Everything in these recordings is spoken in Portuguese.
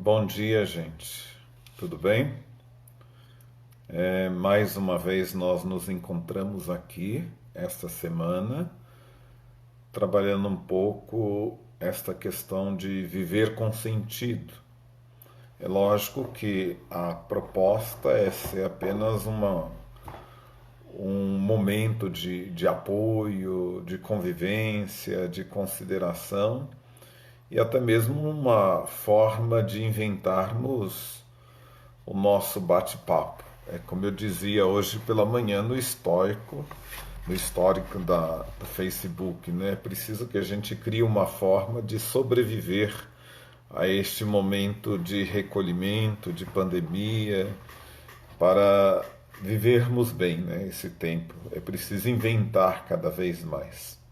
Bom dia, gente. Tudo bem? Mais uma vez nós nos encontramos aqui esta semana, trabalhando um pouco esta questão de viver com sentido. É lógico que a proposta é ser apenas um momento de apoio, de convivência, de consideração e até mesmo uma forma de inventarmos o nosso bate-papo. É como eu dizia hoje pela manhã no histórico do Facebook, né? É preciso que a gente crie uma forma de sobreviver a este momento de recolhimento, de pandemia, para vivermos bem, né? Esse tempo. É preciso inventar cada vez mais.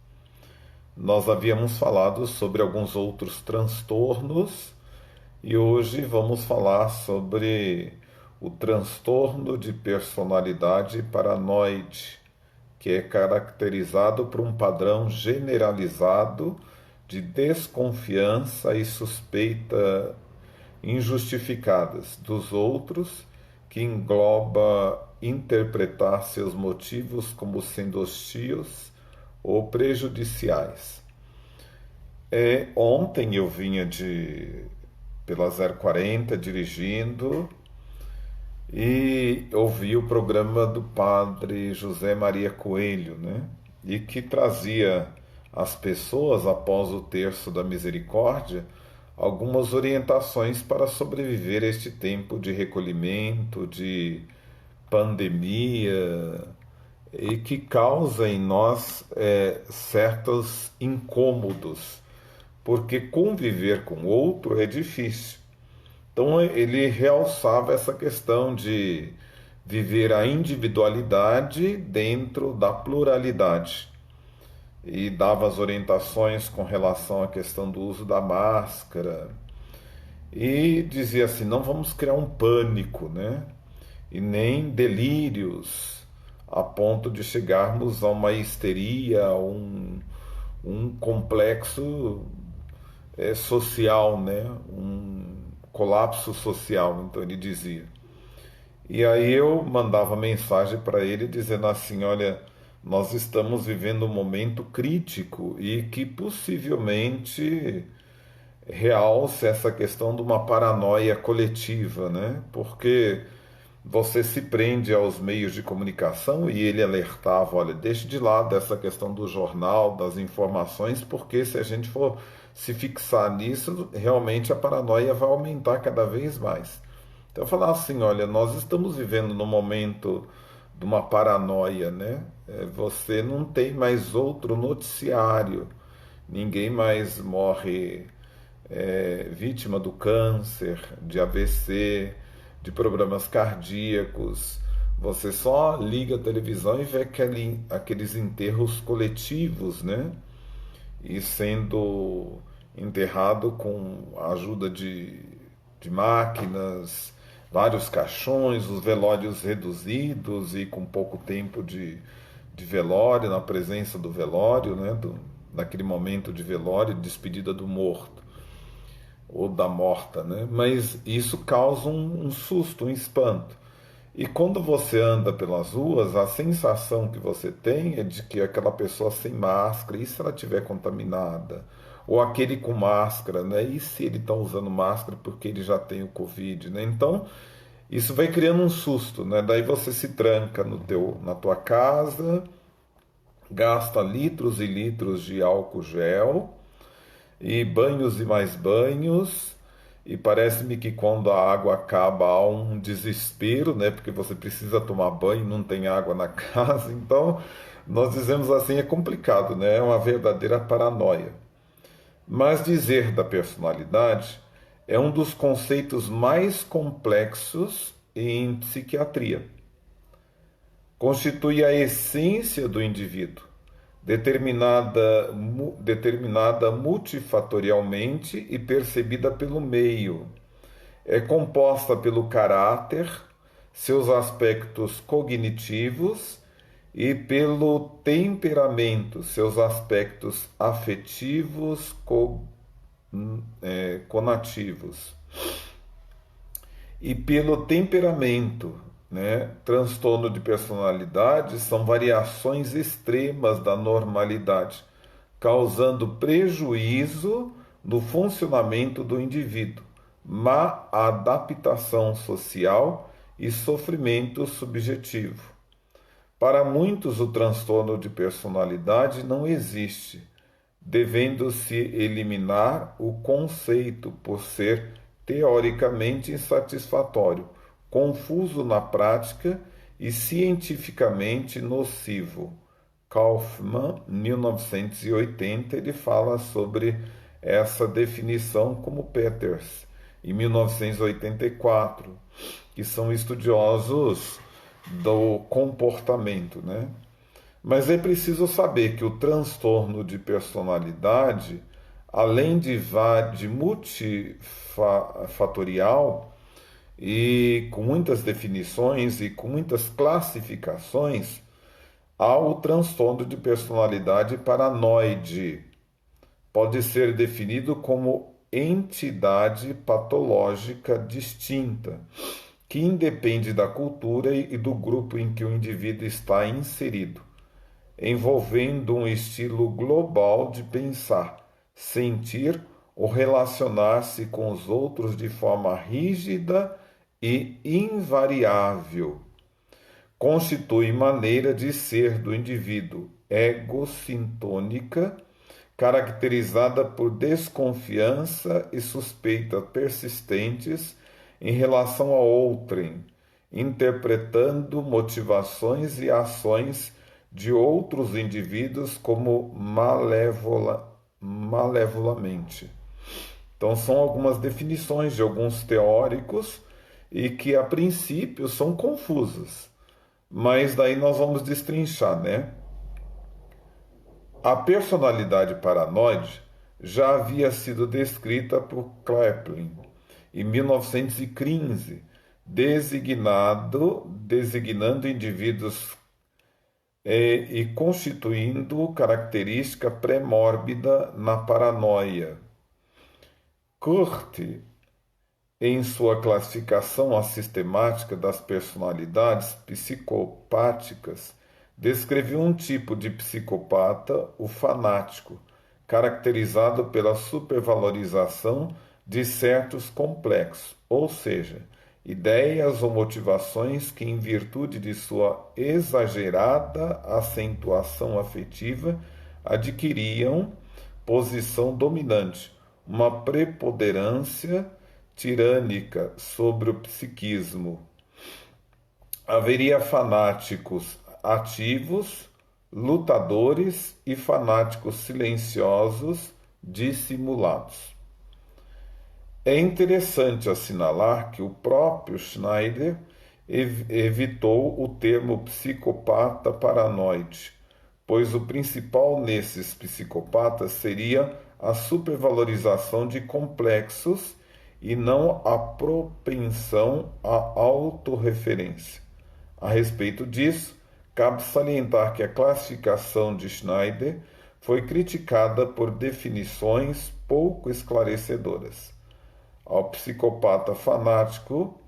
Nós havíamos falado sobre alguns outros transtornos e hoje vamos falar sobre o transtorno de personalidade paranoide, que é caracterizado por um padrão generalizado de desconfiança e suspeita injustificadas dos outros, que engloba interpretar seus motivos como sendo hostis ou prejudiciais. Ontem eu vinha pela 040 dirigindo e ouvi o programa do padre José Maria Coelho, né? E que trazia às pessoas, após o terço da misericórdia, algumas orientações para sobreviver a este tempo de recolhimento, de pandemia, e que causa em nós certos incômodos, porque conviver com o outro é difícil. Então ele realçava essa questão de viver a individualidade dentro da pluralidade e dava as orientações com relação à questão do uso da máscara e dizia assim, não vamos criar um pânico, né? E nem delírios a ponto de chegarmos a uma histeria, a um complexo social, né? Um colapso social, então ele dizia. E aí eu mandava mensagem para ele dizendo assim, olha, nós estamos vivendo um momento crítico e que possivelmente realce essa questão de uma paranoia coletiva, né? Porque você se prende aos meios de comunicação e ele alertava, olha, deixe de lado essa questão do jornal, das informações, porque se a gente for se fixar nisso, realmente a paranoia vai aumentar cada vez mais. Então eu falava assim, olha, nós estamos vivendo num momento de uma paranoia, né? Você não tem mais outro noticiário, ninguém mais morre vítima do câncer, de AVC, de problemas cardíacos. Você só liga a televisão e vê aqueles enterros coletivos, né? E sendo enterrado com a ajuda de máquinas, vários caixões, os velórios reduzidos e com pouco tempo de velório, na presença do velório, né? Naquele momento de velório, despedida do morto ou da morta, né? Mas isso causa um susto, um espanto. E quando você anda pelas ruas, a sensação que você tem é de que aquela pessoa sem máscara, e se ela estiver contaminada? Ou aquele com máscara, né? E se ele está usando máscara porque ele já tem o Covid, né? Então, isso vai criando um susto, né? Daí você se tranca na tua casa, gasta litros e litros de álcool gel, e banhos e mais banhos, e parece-me que quando a água acaba há um desespero, né? Porque você precisa tomar banho, não tem água na casa, então nós dizemos assim, é complicado, né? É uma verdadeira paranoia. Mas dizer da personalidade é um dos conceitos mais complexos em psiquiatria. Constitui a essência do indivíduo, determinada multifatorialmente e percebida pelo meio. É composta pelo caráter, seus aspectos cognitivos e pelo temperamento, seus aspectos afetivos, conativos. e pelo temperamento, né? Transtorno de personalidade são variações extremas da normalidade, causando prejuízo no funcionamento do indivíduo, má adaptação social e sofrimento subjetivo. Para muitos, o transtorno de personalidade não existe, devendo-se eliminar o conceito por ser teoricamente insatisfatório, confuso na prática e cientificamente nocivo. Kaufman, 1980, ele fala sobre essa definição como Peters, em 1984, que são estudiosos do comportamento, né? Mas é preciso saber que o transtorno de personalidade, além de multifatorial e com muitas definições e com muitas classificações, há o transtorno de personalidade paranoide. Pode ser definido como entidade patológica distinta, que independe da cultura e do grupo em que o indivíduo está inserido, envolvendo um estilo global de pensar, sentir ou relacionar-se com os outros de forma rígida e invariável. Constitui maneira de ser do indivíduo egocintônica, caracterizada por desconfiança e suspeita persistentes em relação a outrem, interpretando motivações e ações de outros indivíduos como malevolamente. Então, são algumas definições de alguns teóricos e que, a princípio, são confusas. Mas daí nós vamos destrinchar, né? A personalidade paranoide já havia sido descrita por Kraepelin em 1915, designando indivíduos e constituindo característica pré-mórbida na paranoia. Kurt, em sua classificação sistemática das personalidades psicopáticas, descreveu um tipo de psicopata, o fanático, caracterizado pela supervalorização de certos complexos, ou seja, ideias ou motivações que, em virtude de sua exagerada acentuação afetiva, adquiriam posição dominante, uma preponderância tirânica sobre o psiquismo. Haveria fanáticos ativos, lutadores e fanáticos silenciosos, dissimulados. É interessante assinalar que o próprio Schneider evitou o termo psicopata paranoide, pois o principal nesses psicopatas seria a supervalorização de complexos e não a propensão à autorreferência. A respeito disso, cabe salientar que a classificação de Schneider foi criticada por definições pouco esclarecedoras. Ao psicopata fanático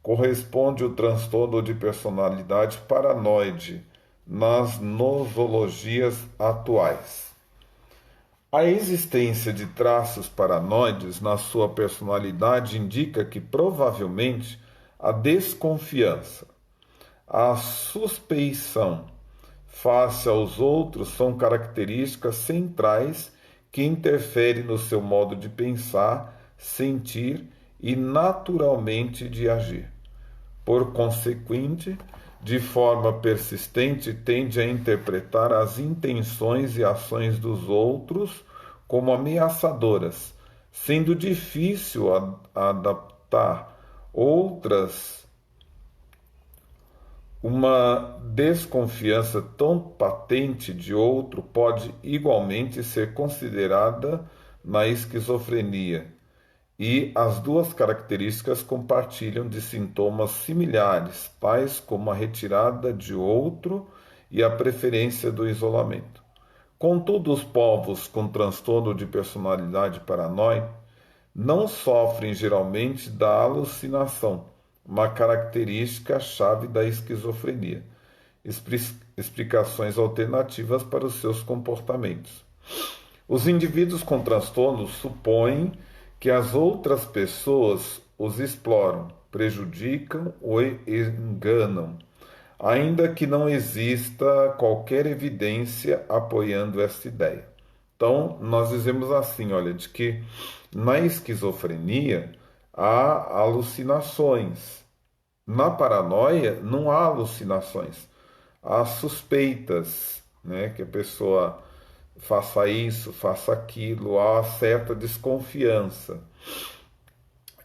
corresponde o transtorno de personalidade paranoide nas nosologias atuais. A existência de traços paranoides na sua personalidade indica que provavelmente a desconfiança, a suspeição face aos outros são características centrais que interferem no seu modo de pensar, sentir e naturalmente de agir. Por consequente, de forma persistente, tende a interpretar as intenções e ações dos outros como ameaçadoras, sendo difícil adaptar outras. Uma desconfiança tão patente de outro pode igualmente ser considerada na esquizofrenia, e as duas características compartilham de sintomas similares, tais como a retirada de outro e a preferência do isolamento. Contudo, os povos com transtorno de personalidade paranoide não sofrem geralmente da alucinação, uma característica-chave da esquizofrenia. Explicações alternativas para os seus comportamentos. Os indivíduos com transtornos supõem que as outras pessoas os exploram, prejudicam ou enganam, ainda que não exista qualquer evidência apoiando esta ideia. Então, nós dizemos assim, olha, de que na esquizofrenia há alucinações. Na paranoia não há alucinações, há suspeitas, né, que a pessoa faça isso, faça aquilo, há certa desconfiança.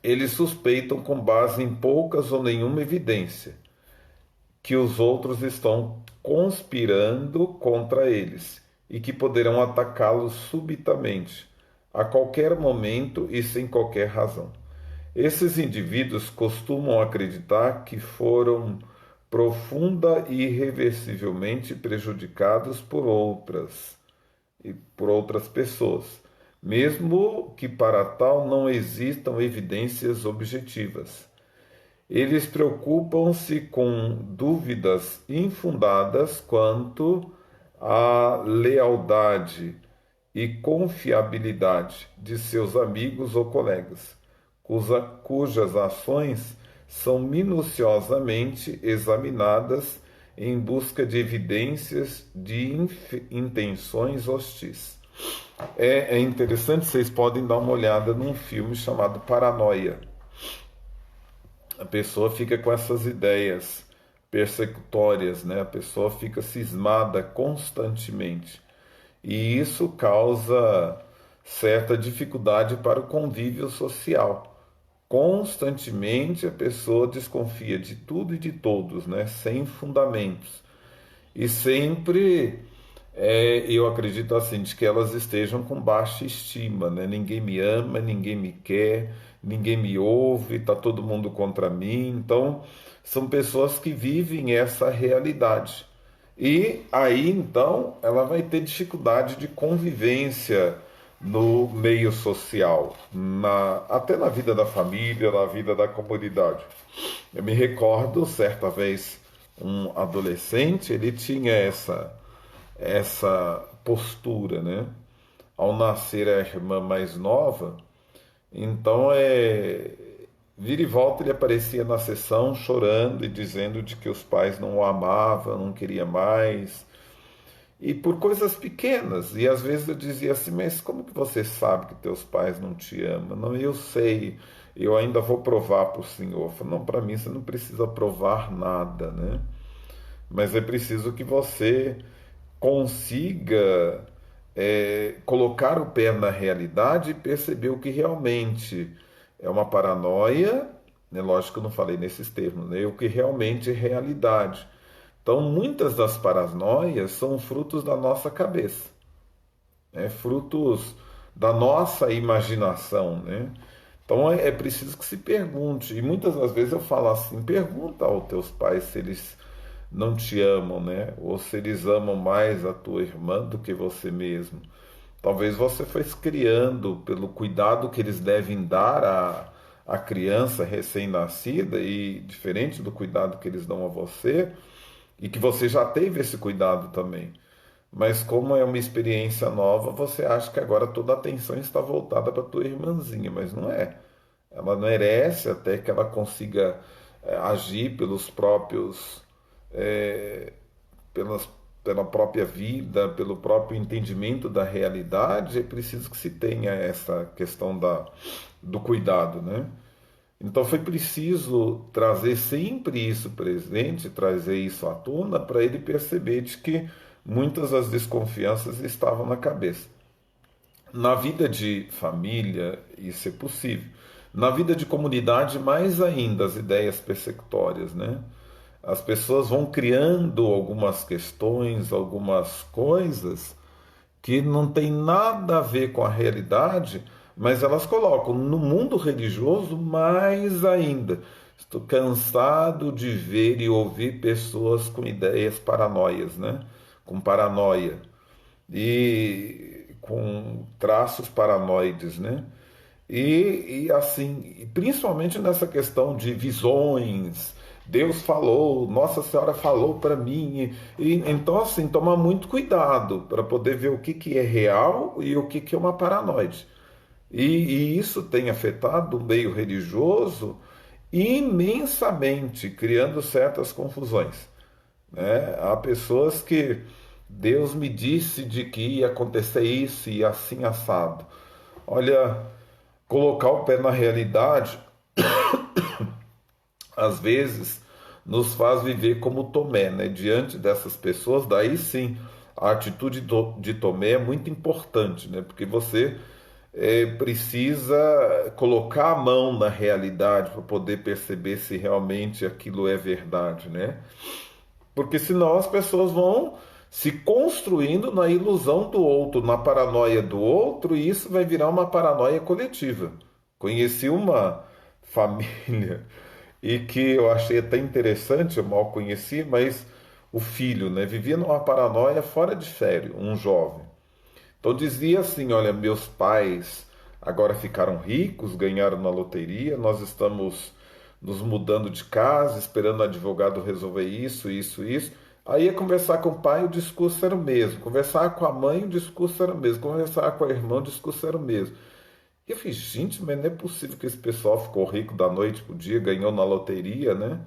Eles suspeitam com base em poucas ou nenhuma evidência que os outros estão conspirando contra eles e que poderão atacá-los subitamente, a qualquer momento e sem qualquer razão. Esses indivíduos costumam acreditar que foram profunda e irreversivelmente prejudicados por outras pessoas, mesmo que para tal não existam evidências objetivas. Eles preocupam-se com dúvidas infundadas quanto à lealdade e confiabilidade de seus amigos ou colegas, cujas ações são minuciosamente examinadas em busca de evidências de intenções hostis. É interessante, vocês podem dar uma olhada num filme chamado Paranoia. A pessoa fica com essas ideias persecutórias, né? A pessoa fica cismada constantemente. E isso causa certa dificuldade para o convívio social. Constantemente a pessoa desconfia de tudo e de todos, né? Sem fundamentos. E sempre eu acredito assim, de que elas estejam com baixa estima, né? Ninguém me ama, ninguém me quer, ninguém me ouve, está todo mundo contra mim. Então, são pessoas que vivem essa realidade. E aí, então, ela vai ter dificuldade de convivência no meio social, até na vida da família, na vida da comunidade. Eu me recordo, certa vez, um adolescente, ele tinha essa postura, né? Ao nascer a irmã mais nova, então vira e volta ele aparecia na sessão chorando e dizendo de que os pais não o amavam, não queria mais, e por coisas pequenas. E às vezes eu dizia assim, mas como que você sabe que teus pais não te amam? Não, eu sei, eu ainda vou provar para o Senhor. Eu falei, não, para mim você não precisa provar nada, né? Mas é preciso que você consiga colocar o pé na realidade e perceber o que realmente é uma paranoia, né? Lógico que eu não falei nesses termos, né? O que realmente é realidade. Então, muitas das paranoias são frutos da nossa cabeça, né? Frutos da nossa imaginação, né? Então, é preciso que se pergunte. E muitas das vezes eu falo assim, pergunta aos teus pais se eles não te amam, né? Ou se eles amam mais a tua irmã do que você mesmo. Talvez você foi se criando pelo cuidado que eles devem dar à criança recém-nascida e diferente do cuidado que eles dão a você, e que você já teve esse cuidado também. Mas como é uma experiência nova, você acha que agora toda a atenção está voltada para tua irmãzinha, mas não é. Ela merece até que ela consiga agir pelos próprios pelas, pela própria vida, pelo próprio entendimento da realidade. É preciso que se tenha essa questão do cuidado, né? Então foi preciso trazer sempre isso presente, trazer isso à tona, para ele perceber de que muitas das desconfianças estavam na cabeça. Na vida de família, isso é possível. Na vida de comunidade, mais ainda, as ideias persecutórias, né? As pessoas vão criando algumas questões, algumas coisas que não tem nada a ver com a realidade, mas elas colocam no mundo religioso mais ainda. Estou cansado de ver e ouvir pessoas com ideias paranoias, né? Com paranoia e com traços paranoides, né? E assim, principalmente nessa questão de visões, Deus falou, Nossa Senhora falou para mim. Então, assim, tomar muito cuidado para poder ver o que, que é real e o que, que é uma paranoide. E isso tem afetado o meio religioso imensamente, criando certas confusões, né? Há pessoas que Deus me disse de que ia acontecer isso e assim assado. Olha, colocar o pé na realidade, às vezes, nos faz viver como Tomé, né? Diante dessas pessoas, daí sim, a atitude de Tomé é muito importante, né? Porque você precisa colocar a mão na realidade para poder perceber se realmente aquilo é verdade, né? Porque senão as pessoas vão se construindo na ilusão do outro, na paranoia do outro, e isso vai virar uma paranoia coletiva. Conheci uma família e que eu achei até interessante, eu mal conheci, mas o filho, né, vivia numa paranoia fora de sério, um jovem. Então dizia assim: olha, meus pais agora ficaram ricos, ganharam na loteria, nós estamos nos mudando de casa, esperando o advogado resolver isso, isso, isso. Aí ia conversar com o pai, o discurso era o mesmo. Conversar com a mãe, o discurso era o mesmo. Conversar com a irmã, o discurso era o mesmo. E eu falei, gente, mas não é possível que esse pessoal ficou rico da noite pro dia, ganhou na loteria, né?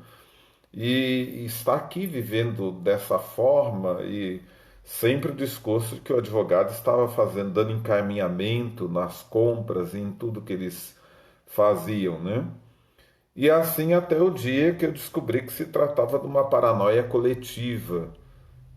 E está aqui vivendo dessa forma e sempre o discurso que o advogado estava fazendo, dando encaminhamento nas compras e em tudo que eles faziam, né? E assim até o dia que eu descobri que se tratava de uma paranoia coletiva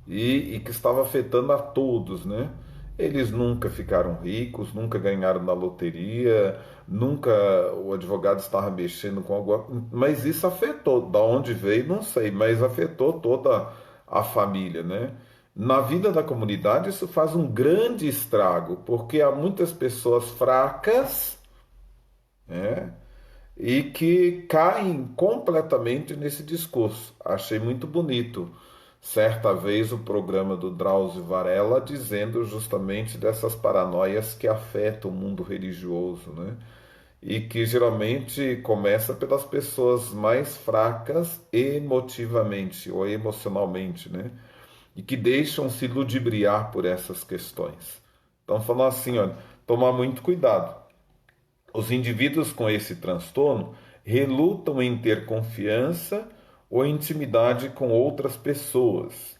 e que estava afetando a todos, né? Eles nunca ficaram ricos, nunca ganharam na loteria, nunca o advogado estava mexendo com alguma, mas isso afetou, da onde veio, não sei, mas afetou toda a família, né? Na vida da comunidade isso faz um grande estrago, porque há muitas pessoas fracas, né? E que caem completamente nesse discurso. Achei muito bonito, certa vez, o programa do Drauzio Varela dizendo justamente dessas paranoias que afetam o mundo religioso, né? E que geralmente começa pelas pessoas mais fracas emotivamente ou emocionalmente, né? E que deixam se ludibriar por essas questões. Então, falando assim, olha, tomar muito cuidado. Os indivíduos com esse transtorno relutam em ter confiança ou intimidade com outras pessoas,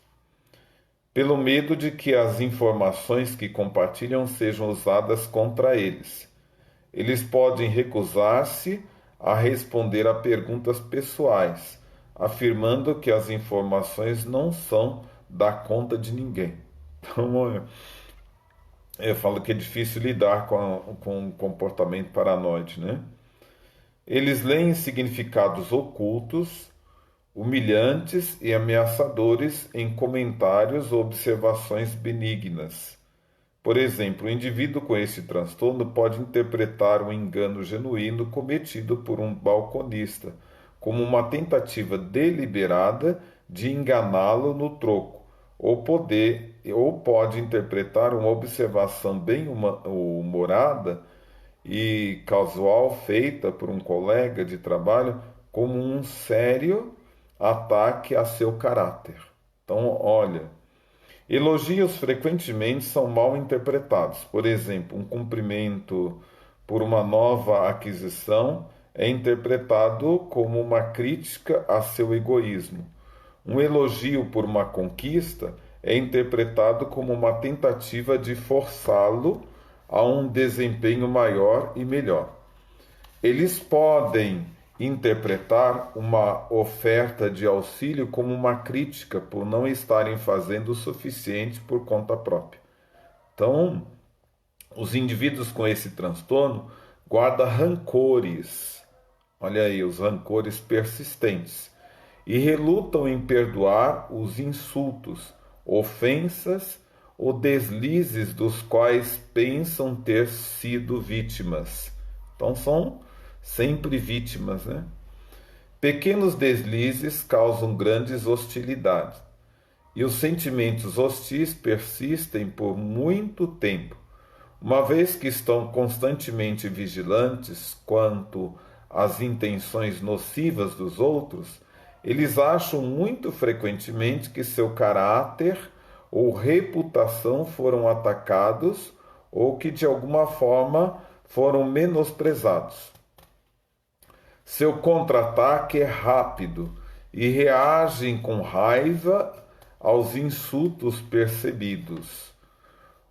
pelo medo de que as informações que compartilham sejam usadas contra eles. Eles podem recusar-se a responder a perguntas pessoais, afirmando que as informações não são da conta de ninguém. Então, eu falo que é difícil lidar com o comportamento paranoide, né? Eles leem significados ocultos, humilhantes e ameaçadores em comentários ou observações benignas. Por exemplo, o indivíduo com esse transtorno pode interpretar um engano genuíno cometido por um balconista como uma tentativa deliberada de enganá-lo no troco, ou pode interpretar uma observação bem humorada e casual feita por um colega de trabalho como um sério ataque a seu caráter. Então, olha, elogios frequentemente são mal interpretados. Por exemplo, um cumprimento por uma nova aquisição é interpretado como uma crítica a seu egoísmo. Um elogio por uma conquista é interpretado como uma tentativa de forçá-lo a um desempenho maior e melhor. Eles podem interpretar uma oferta de auxílio como uma crítica por não estarem fazendo o suficiente por conta própria. Então, os indivíduos com esse transtorno guardam rancores, olha aí, os rancores persistentes, e relutam em perdoar os insultos, ofensas ou deslizes dos quais pensam ter sido vítimas. Então são sempre vítimas, né? Pequenos deslizes causam grandes hostilidades, e os sentimentos hostis persistem por muito tempo. Uma vez que estão constantemente vigilantes quanto às intenções nocivas dos outros, eles acham muito frequentemente que seu caráter ou reputação foram atacados ou que de alguma forma foram menosprezados. Seu contra-ataque é rápido e reagem com raiva aos insultos percebidos.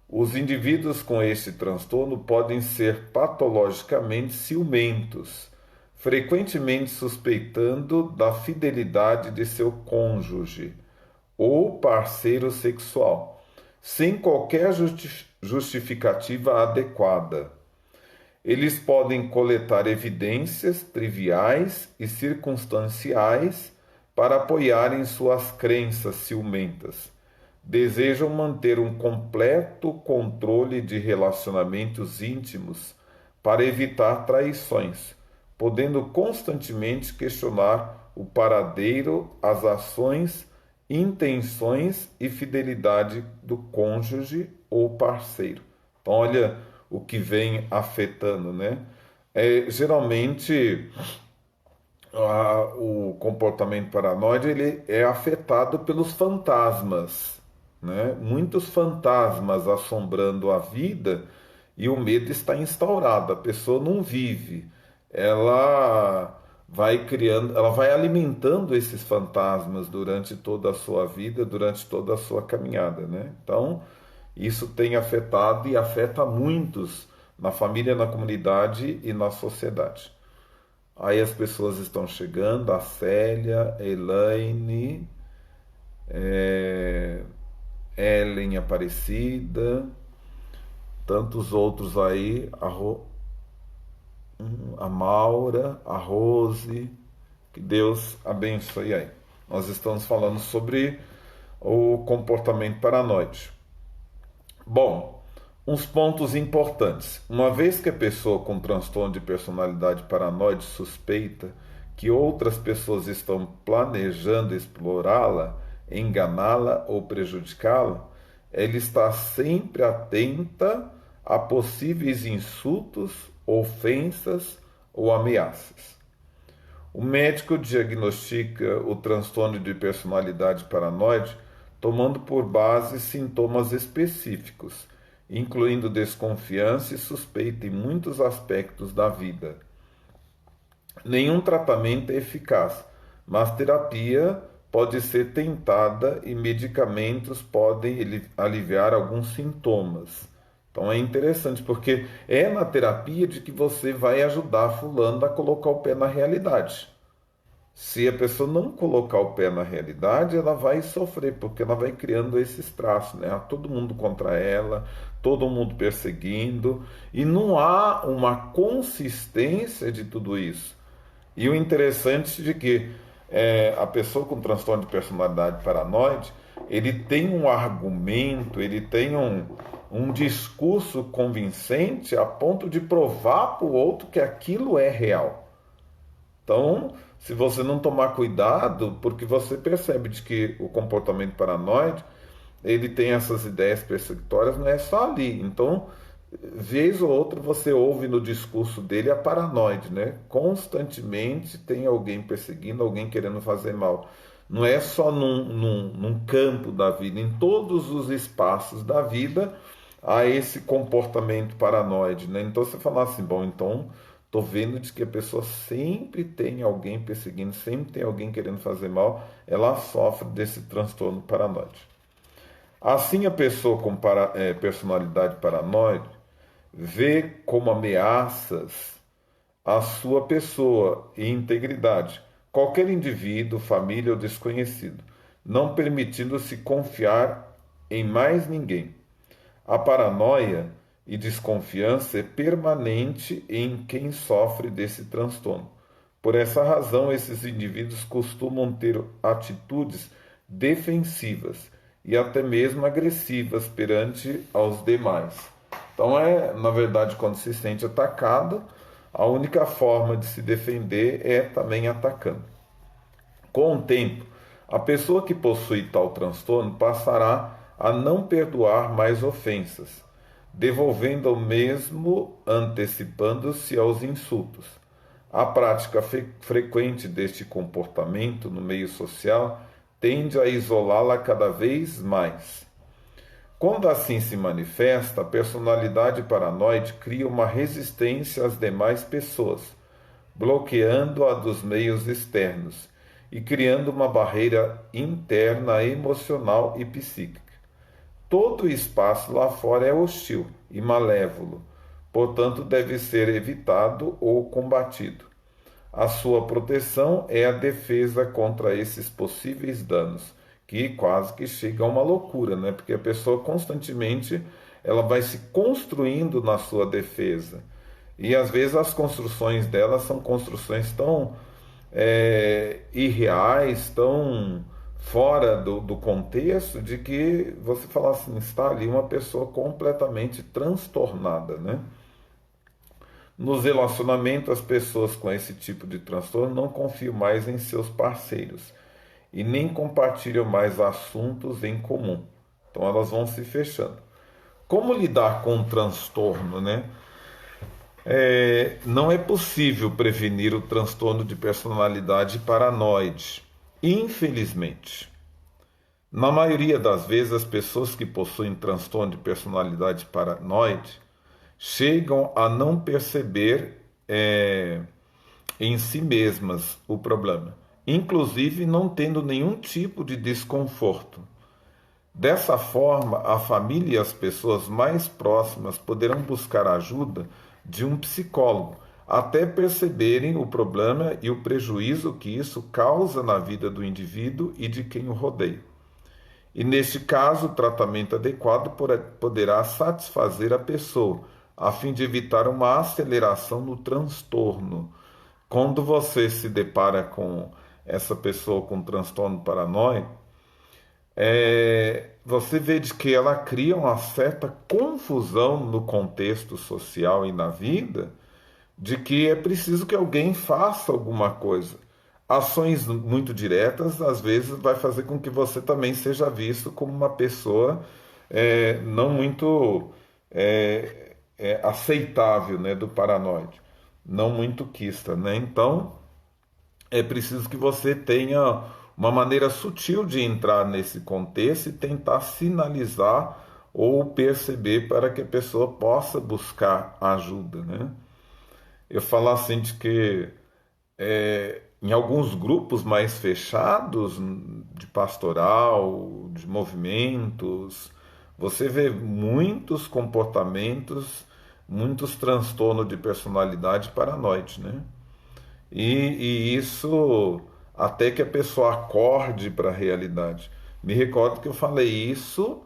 Os indivíduos com este transtorno podem ser patologicamente ciumentos, frequentemente suspeitando da fidelidade de seu cônjuge ou parceiro sexual, sem qualquer justificativa adequada. Eles podem coletar evidências triviais e circunstanciais para apoiarem suas crenças ciumentas. Desejam manter um completo controle de relacionamentos íntimos para evitar traições, podendo constantemente questionar o paradeiro, as ações, intenções e fidelidade do cônjuge ou parceiro. Então, olha o que vem afetando, né? Geralmente, o comportamento paranoide ele é afetado pelos fantasmas, né? Muitos fantasmas assombrando a vida e o medo está instaurado. A pessoa não vive, ela vai criando, ela vai alimentando esses fantasmas durante toda a sua vida, durante toda a sua caminhada, né? Então, isso tem afetado e afeta muitos na família, na comunidade e na sociedade. Aí as pessoas estão chegando, a Célia, a Elaine, Ellen Aparecida, tantos outros aí, a Maura, a Rose, que Deus abençoe aí. Nós estamos falando sobre o comportamento paranoide. Bom, uns pontos importantes. Uma vez que a pessoa com transtorno de personalidade paranoide suspeita que outras pessoas estão planejando explorá-la, enganá-la ou prejudicá-la, ela está sempre atenta a possíveis insultos, ofensas ou ameaças. O médico diagnostica o transtorno de personalidade paranoide tomando por base sintomas específicos, incluindo desconfiança e suspeita em muitos aspectos da vida. Nenhum tratamento é eficaz, mas terapia pode ser tentada e medicamentos podem aliviar alguns sintomas. Então é interessante, porque é na terapia de que você vai ajudar fulano a colocar o pé na realidade. Se a pessoa não colocar o pé na realidade, ela vai sofrer, porque ela vai criando esses traços, né? Todo mundo contra ela, todo mundo perseguindo, e não há uma consistência de tudo isso. E o interessante de que a pessoa com transtorno de personalidade paranoide, ele tem um argumento, ele tem um discurso convincente a ponto de provar para o outro que aquilo é real. Então, se você não tomar cuidado, porque você percebe de que o comportamento paranoide, ele tem essas ideias persecutórias, não é só ali. Então, vez ou outra você ouve no discurso dele a paranoide, né? Constantemente tem alguém perseguindo, alguém querendo fazer mal. Não é só num campo da vida, em todos os espaços da vida há esse comportamento paranoide, né? Então você fala assim, bom, então estou vendo de que a pessoa sempre tem alguém perseguindo, sempre tem alguém querendo fazer mal, ela sofre desse transtorno paranoide. Assim, a pessoa com personalidade paranoide vê como ameaças a sua pessoa e integridade, qualquer indivíduo, família ou desconhecido, não permitindo-se confiar em mais ninguém. A paranoia e desconfiança é permanente em quem sofre desse transtorno. Por essa razão, esses indivíduos costumam ter atitudes defensivas e até mesmo agressivas perante aos demais. Então, na verdade, quando se sente atacado, a única forma de se defender é também atacando. Com o tempo, a pessoa que possui tal transtorno passará a não perdoar mais ofensas, devolvendo o mesmo, antecipando-se aos insultos. A prática frequente deste comportamento no meio social tende a isolá-la cada vez mais. Quando assim se manifesta, a personalidade paranoide cria uma resistência às demais pessoas, bloqueando-a dos meios externos e criando uma barreira interna emocional e psíquica. Todo o espaço lá fora é hostil e malévolo, portanto deve ser evitado ou combatido. A sua proteção é a defesa contra esses possíveis danos, que quase que chega a uma loucura, né? Porque a pessoa constantemente ela vai se construindo na sua defesa. E às vezes as construções dela são construções tão irreais, tão fora do contexto, de que você fala assim, está ali uma pessoa completamente transtornada, né? Nos relacionamentos, as pessoas com esse tipo de transtorno não confiam mais em seus parceiros e nem compartilham mais assuntos em comum. Então elas vão se fechando. Como lidar com o transtorno, né? Não é possível prevenir o transtorno de personalidade paranoide, infelizmente. Na maioria das vezes, as pessoas que possuem transtorno de personalidade paranoide chegam a não perceber em si mesmas o problema, inclusive não tendo nenhum tipo de desconforto. Dessa forma, a família e as pessoas mais próximas poderão buscar a ajuda de um psicólogo, até perceberem o problema e o prejuízo que isso causa na vida do indivíduo e de quem o rodeia. E neste caso, o tratamento adequado poderá satisfazer a pessoa, a fim de evitar uma aceleração no transtorno. Quando você se depara com essa pessoa com transtorno paranoide, você vê de que ela cria uma certa confusão no contexto social e na vida, de que é preciso que alguém faça alguma coisa. Ações muito diretas, às vezes, vai fazer com que você também seja visto como uma pessoa não muito aceitável, né, do paranoide, não muito quista, né? Então, é preciso que você tenha uma maneira sutil de entrar nesse contexto e tentar sinalizar ou perceber para que a pessoa possa buscar ajuda, né? Eu falo assim de que em alguns grupos mais fechados de pastoral, de movimentos, você vê muitos comportamentos, muitos transtornos de personalidade paranoide, né? E isso até que a pessoa acorde para a realidade. Me recordo que eu falei isso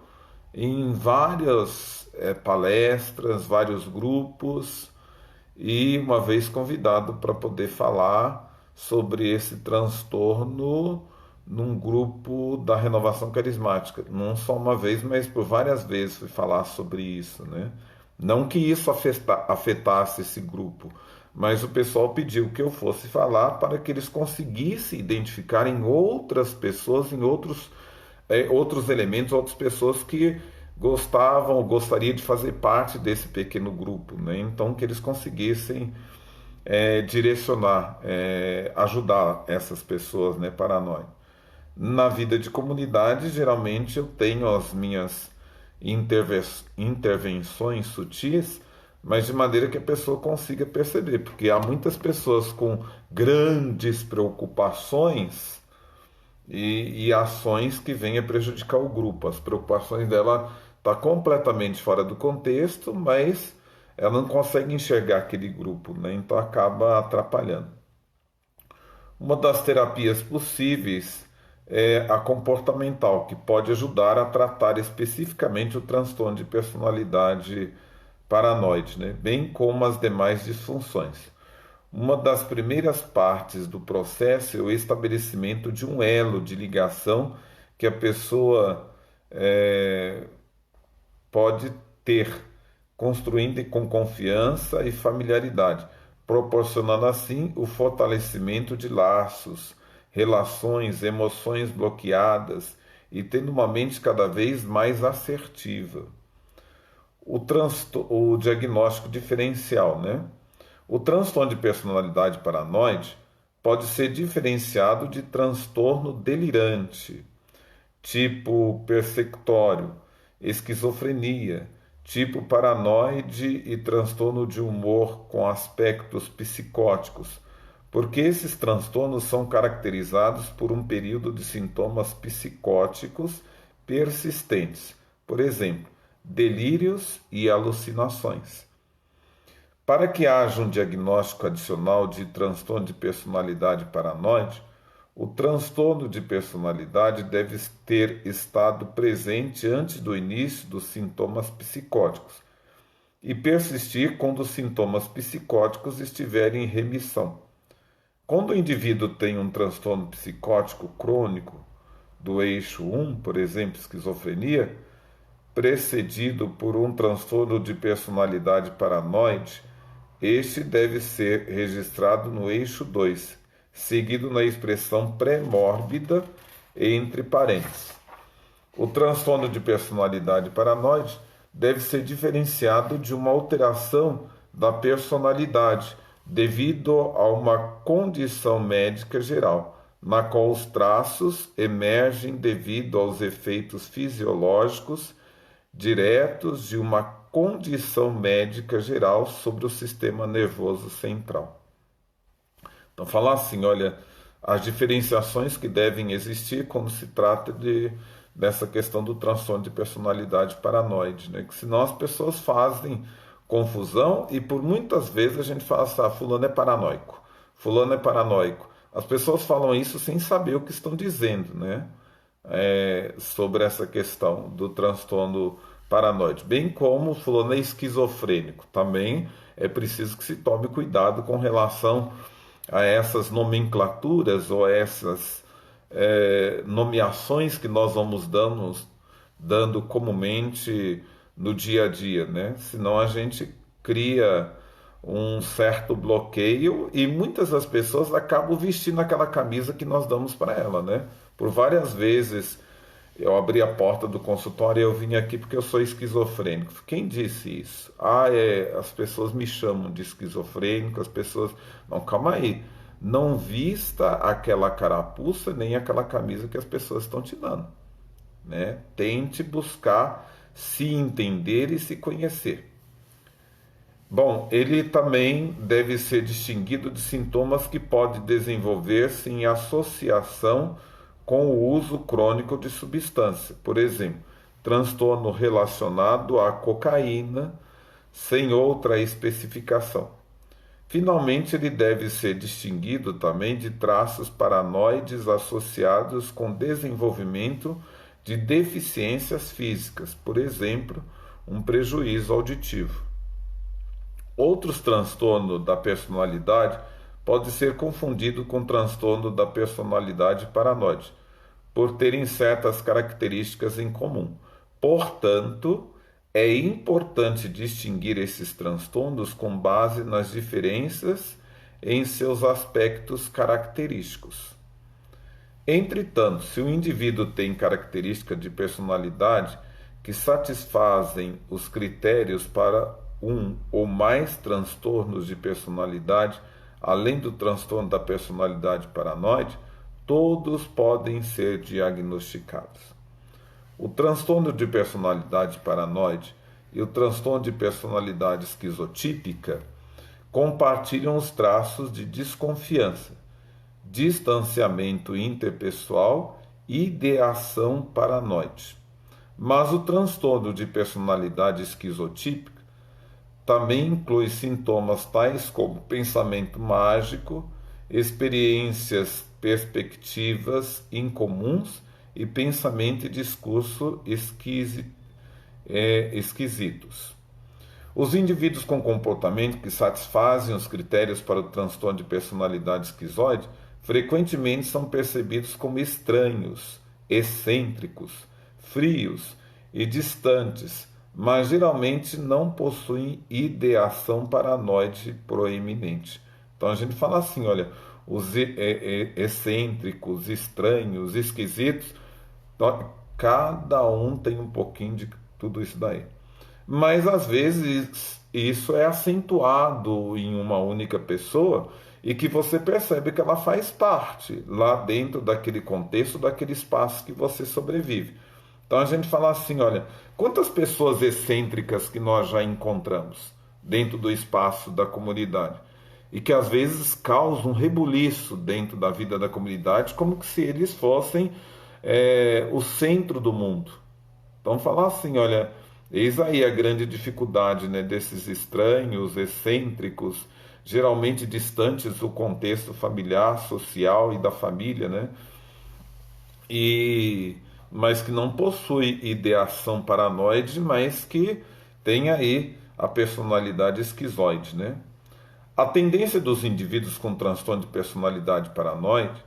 em várias palestras, vários grupos, e uma vez convidado para poder falar sobre esse transtorno num grupo da Renovação Carismática. Não só uma vez, mas por várias vezes fui falar sobre isso, né? Não que isso afetasse esse grupo, mas o pessoal pediu que eu fosse falar para que eles conseguissem identificar em outras pessoas, em outros elementos, outras pessoas que gostavam ou gostariam de fazer parte desse pequeno grupo, né? Então que eles conseguissem direcionar, ajudar essas pessoas, né, paranoicas. Na vida de comunidade, geralmente eu tenho as minhas intervenções sutis, mas de maneira que a pessoa consiga perceber, porque há muitas pessoas com grandes preocupações e ações que vêm a prejudicar o grupo. As preocupações dela estão completamente fora do contexto, mas ela não consegue enxergar aquele grupo, né? Então acaba atrapalhando. Uma das terapias possíveis é a comportamental, que pode ajudar a tratar especificamente o transtorno de personalidade paranoide, né? Bem como as demais disfunções. Uma das primeiras partes do processo é o estabelecimento de um elo de ligação que a pessoa pode ter, construindo com confiança e familiaridade, proporcionando assim o fortalecimento de laços, relações, emoções bloqueadas e tendo uma mente cada vez mais assertiva. o diagnóstico diferencial, né? O transtorno de personalidade paranoide pode ser diferenciado de transtorno delirante, tipo persectório, esquizofrenia, tipo paranoide e transtorno de humor com aspectos psicóticos, porque esses transtornos são caracterizados por um período de sintomas psicóticos persistentes, por exemplo, delírios e alucinações. Para que haja um diagnóstico adicional de transtorno de personalidade paranoide, o transtorno de personalidade deve ter estado presente antes do início dos sintomas psicóticos e persistir quando os sintomas psicóticos estiverem em remissão. Quando o indivíduo tem um transtorno psicótico crônico do eixo 1, por exemplo, esquizofrenia, precedido por um transtorno de personalidade paranoide, este deve ser registrado no eixo 2, seguido na expressão pré-mórbida entre parênteses. O transtorno de personalidade paranoide deve ser diferenciado de uma alteração da personalidade devido a uma condição médica geral, na qual os traços emergem devido aos efeitos fisiológicos diretos de uma condição médica geral sobre o sistema nervoso central. Então, falar assim, olha, as diferenciações que devem existir quando se trata dessa questão do transtorno de personalidade paranoide, né? Que senão as pessoas fazem confusão e por muitas vezes a gente fala assim, fulano é paranoico, fulano é paranoico. As pessoas falam isso sem saber o que estão dizendo, né? Sobre essa questão do transtorno paranoide, bem como fulano é esquizofrênico. Também é preciso que se tome cuidado com relação a essas nomenclaturas ou essas nomeações que nós vamos dando comumente no dia a dia, né? Senão a gente cria um certo bloqueio e muitas das pessoas acabam vestindo aquela camisa que nós damos para ela, né? Por várias vezes eu abri a porta do consultório e eu vim aqui porque eu sou esquizofrênico. Quem disse isso? As pessoas me chamam de esquizofrênico, as pessoas... Não, calma aí. Não vista aquela carapuça nem aquela camisa que as pessoas estão te dando, né? Tente buscar se entender e se conhecer. Bom, ele também deve ser distinguido de sintomas que podem desenvolver-se em associação com o uso crônico de substância. Por exemplo, transtorno relacionado à cocaína, sem outra especificação. Finalmente, ele deve ser distinguido também de traços paranoides associados com desenvolvimento de deficiências físicas, por exemplo, um prejuízo auditivo. Outros transtornos da personalidade podem ser confundidos com transtorno da personalidade paranoide, por terem certas características em comum. Portanto, é importante distinguir esses transtornos com base nas diferenças em seus aspectos característicos. Entretanto, se o indivíduo tem características de personalidade que satisfazem os critérios para um ou mais transtornos de personalidade, além do transtorno da personalidade paranoide, todos podem ser diagnosticados. O transtorno de personalidade paranoide e o transtorno de personalidade esquizotípica compartilham os traços de desconfiança, distanciamento interpessoal e ideação paranoide. Mas o transtorno de personalidade esquizotípica também inclui sintomas tais como pensamento mágico, experiências perspectivas incomuns e pensamento e discurso esquisitos. Os indivíduos com comportamento que satisfazem os critérios para o transtorno de personalidade esquizoide frequentemente são percebidos como estranhos, excêntricos, frios e distantes, mas geralmente não possuem ideação paranoide proeminente. Então a gente fala assim, olha, os excêntricos, estranhos, esquisitos, cada um tem um pouquinho de tudo isso daí. mas às vezes isso é acentuado em uma única pessoa e que você percebe que ela faz parte lá dentro daquele contexto, daquele espaço que você sobrevive. Então a gente fala assim, olha, quantas pessoas excêntricas que nós já encontramos dentro do espaço da comunidade e que às vezes causam um rebuliço dentro da vida da comunidade, como se eles fossem o centro do mundo. Então falar assim, olha, eis aí a grande dificuldade, né, desses estranhos, excêntricos, geralmente distantes do contexto familiar, social e da família, né? E mas que não possui ideação paranoide, mas que tem aí a personalidade esquizoide, né? A tendência dos indivíduos com transtorno de personalidade paranoide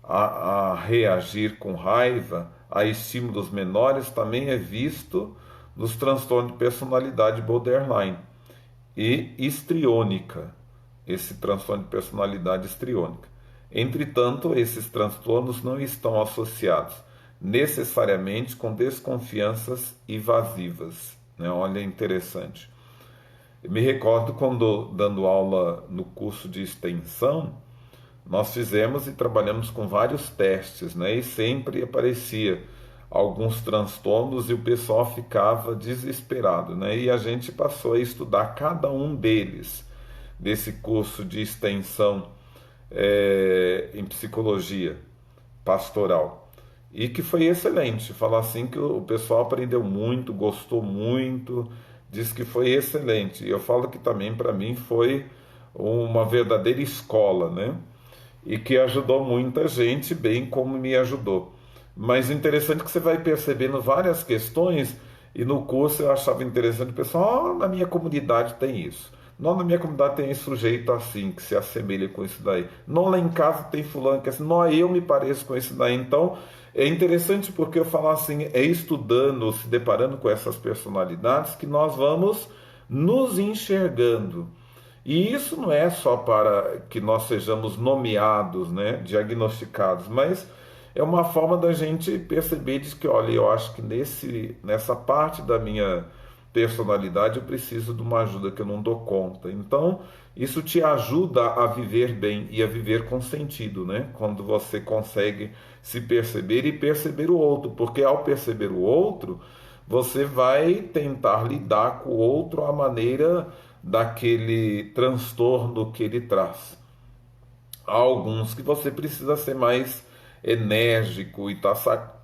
a reagir com raiva a estímulos menores também é visto nos transtornos de personalidade borderline e histriônica, esse transtorno de personalidade histriônica. Entretanto, esses transtornos não estão associados necessariamente com desconfianças evasivas, né? Olha, interessante. Eu me recordo quando, dando aula no curso de extensão, nós fizemos e trabalhamos com vários testes, né? E sempre aparecia alguns transtornos e o pessoal ficava desesperado, né? E a gente passou a estudar cada um deles desse curso de extensão em psicologia pastoral. E que foi excelente. Falar assim que o pessoal aprendeu muito, gostou muito, diz que foi excelente. E eu falo que também para mim foi uma verdadeira escola, né? E que ajudou muita gente, bem como me ajudou. Mas interessante que você vai percebendo várias questões, e no curso eu achava interessante o pessoal, na minha comunidade tem isso. Não, na minha comunidade tem esse sujeito assim, que se assemelha com isso daí. Não, lá em casa tem fulano que é assim. Não, eu me pareço com isso daí. Então, é interessante porque eu falo assim, é estudando, se deparando com essas personalidades, que nós vamos nos enxergando. E isso não é só para que nós sejamos nomeados, né, diagnosticados, mas é uma forma da gente perceber de que, olha, eu acho que nessa parte da minha personalidade eu preciso de uma ajuda que eu não dou conta. Então, isso te ajuda a viver bem e a viver com sentido, né? Quando você consegue se perceber e perceber o outro, porque ao perceber o outro, você vai tentar lidar com o outro à maneira daquele transtorno que ele traz. Há alguns que você precisa ser mais enérgico e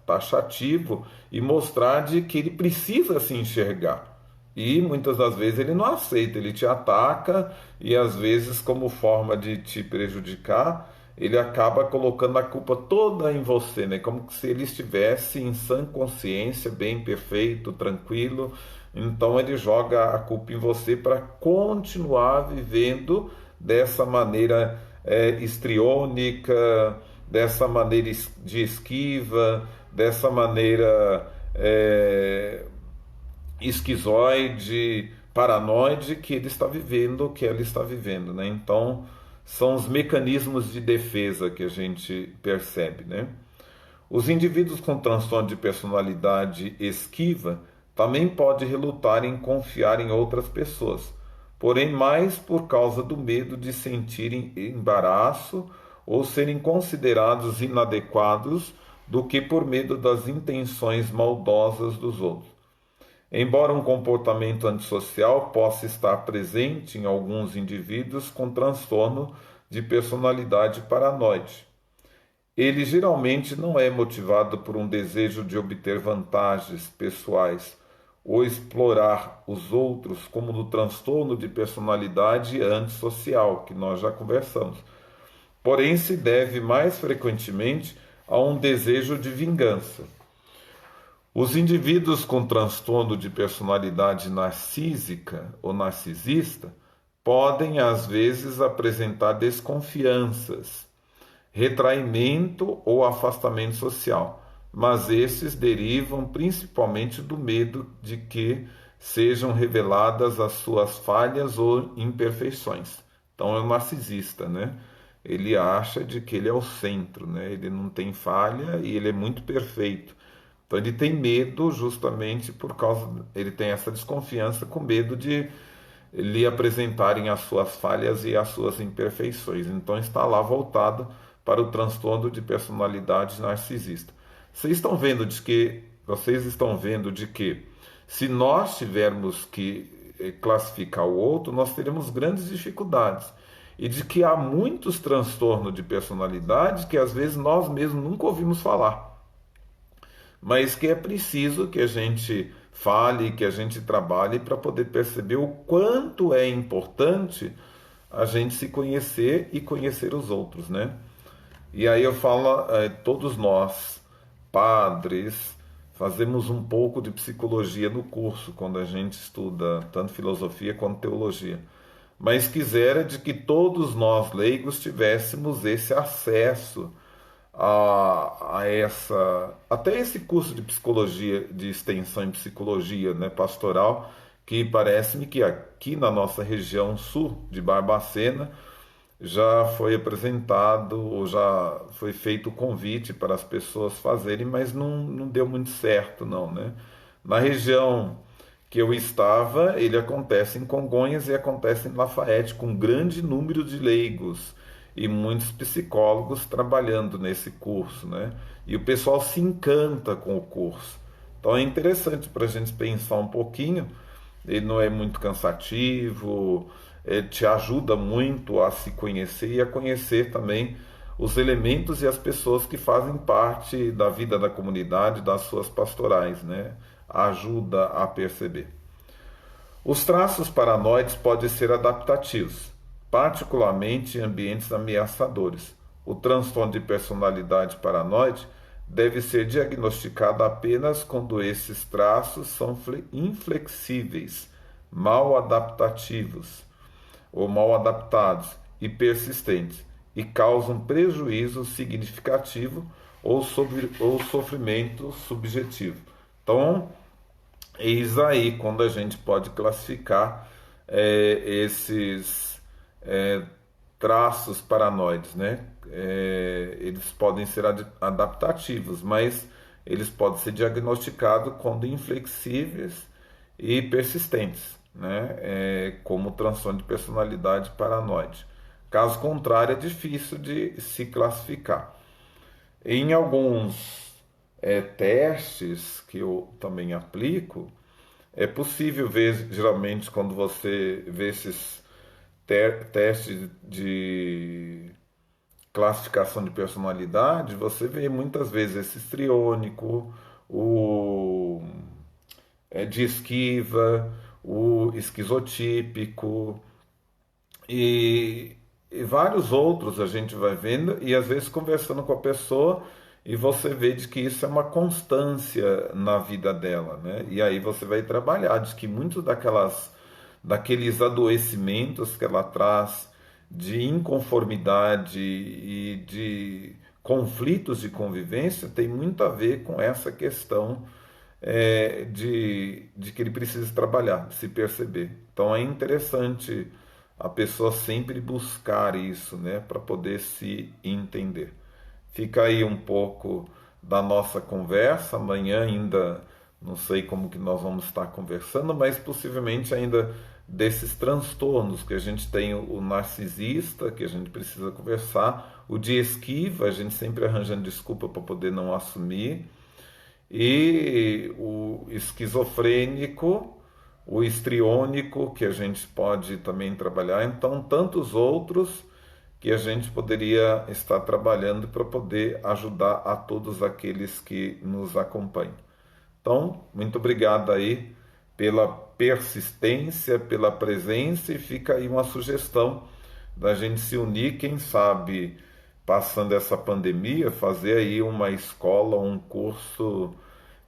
taxativo e mostrar de que ele precisa se enxergar. E muitas das vezes ele não aceita, ele te ataca e às vezes, como forma de te prejudicar, ele acaba colocando a culpa toda em você, né? Como se ele estivesse em sã consciência, bem perfeito, tranquilo. Então ele joga a culpa em você para continuar vivendo dessa maneira histriônica, dessa maneira de esquiva, dessa maneira esquizoide, paranoide que ele está vivendo, que ela está vivendo, né? Então, são os mecanismos de defesa que a gente percebe, né? Os indivíduos com transtorno de personalidade esquiva também podem relutar em confiar em outras pessoas, porém mais por causa do medo de sentirem embaraço ou serem considerados inadequados do que por medo das intenções maldosas dos outros. Embora um comportamento antissocial possa estar presente em alguns indivíduos com transtorno de personalidade paranoide, ele geralmente não é motivado por um desejo de obter vantagens pessoais ou explorar os outros, como no transtorno de personalidade antissocial, que nós já conversamos. Porém, se deve mais frequentemente a um desejo de vingança. Os indivíduos com transtorno de personalidade narcísica ou narcisista podem, às vezes, apresentar desconfianças, retraimento ou afastamento social, mas esses derivam principalmente do medo de que sejam reveladas as suas falhas ou imperfeições. Então é um narcisista, né? Ele acha de que ele é o centro, né? Ele não tem falha e ele é muito perfeito. Então ele tem medo justamente por causa, ele tem essa desconfiança com medo de lhe apresentarem as suas falhas e as suas imperfeições. Então está lá voltado para o transtorno de personalidade narcisista. Vocês estão vendo de que se nós tivermos que classificar o outro, nós teremos grandes dificuldades. E de que há muitos transtornos de personalidade que às vezes nós mesmos nunca ouvimos falar, mas que é preciso que a gente fale, que a gente trabalhe para poder perceber o quanto é importante a gente se conhecer e conhecer os outros, né? E aí eu falo, todos nós, padres, fazemos um pouco de psicologia no curso, quando a gente estuda tanto filosofia quanto teologia. Mas quisera de que todos nós leigos tivéssemos esse acesso até esse curso de psicologia, de extensão em psicologia, né, pastoral, que parece-me que aqui na nossa região sul de Barbacena já foi apresentado, ou já foi feito o convite para as pessoas fazerem, mas não deu muito certo, não, né? Na região que eu estava, ele acontece em Congonhas e acontece em Lafayette, com um grande número de leigos e muitos psicólogos trabalhando nesse curso, né? E o pessoal se encanta com o curso. Então é interessante para a gente pensar um pouquinho. Ele não é muito cansativo, ele te ajuda muito a se conhecer e a conhecer também os elementos e as pessoas que fazem parte da vida da comunidade, das suas pastorais, né? Ajuda a perceber. Os traços paranoides podem ser adaptativos, particularmente em ambientes ameaçadores. O transtorno de personalidade paranoide deve ser diagnosticado apenas quando esses traços são inflexíveis, mal adaptativos ou mal adaptados e persistentes e causam prejuízo significativo ou sofrimento subjetivo. Então, eis aí quando a gente pode classificar esses traços paranoides, né? Eles podem ser adaptativos, mas eles podem ser diagnosticados quando inflexíveis e persistentes, né? Como transtorno de personalidade paranoide. Caso contrário, é difícil de se classificar. Em alguns testes que eu também aplico, é possível ver, geralmente, quando você vê esses testes de classificação de personalidade, você vê muitas vezes esse histriônico, o de esquiva, o esquizotípico e vários outros a gente vai vendo e às vezes conversando com a pessoa e você vê de que isso é uma constância na vida dela, né? E aí você vai trabalhar, de que muitos daqueles adoecimentos que ela traz de inconformidade e de conflitos de convivência tem muito a ver com essa questão de que ele precisa trabalhar, se perceber. Então é interessante a pessoa sempre buscar isso, né, para poder se entender. Fica aí um pouco da nossa conversa. Amanhã ainda não sei como que nós vamos estar conversando, mas possivelmente ainda desses transtornos que a gente tem o narcisista, que a gente precisa conversar, o de esquiva, a gente sempre arranjando desculpa para poder não assumir, e o esquizofrênico, o histriônico, que a gente pode também trabalhar, então tantos outros que a gente poderia estar trabalhando para poder ajudar a todos aqueles que nos acompanham. Então, muito obrigado aí pela persistência, pela presença, e fica aí uma sugestão da gente se unir, quem sabe, passando essa pandemia, fazer aí uma escola, um curso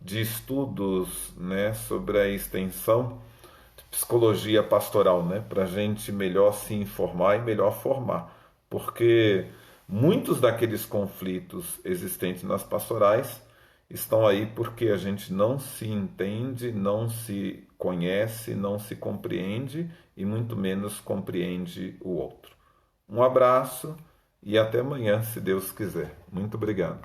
de estudos, né, sobre a extensão de psicologia pastoral, né, para a gente melhor se informar e melhor formar, porque muitos daqueles conflitos existentes nas pastorais estão aí porque a gente não se entende, não se conhece, não se compreende e muito menos compreende o outro. Um abraço e até amanhã, se Deus quiser. Muito obrigado.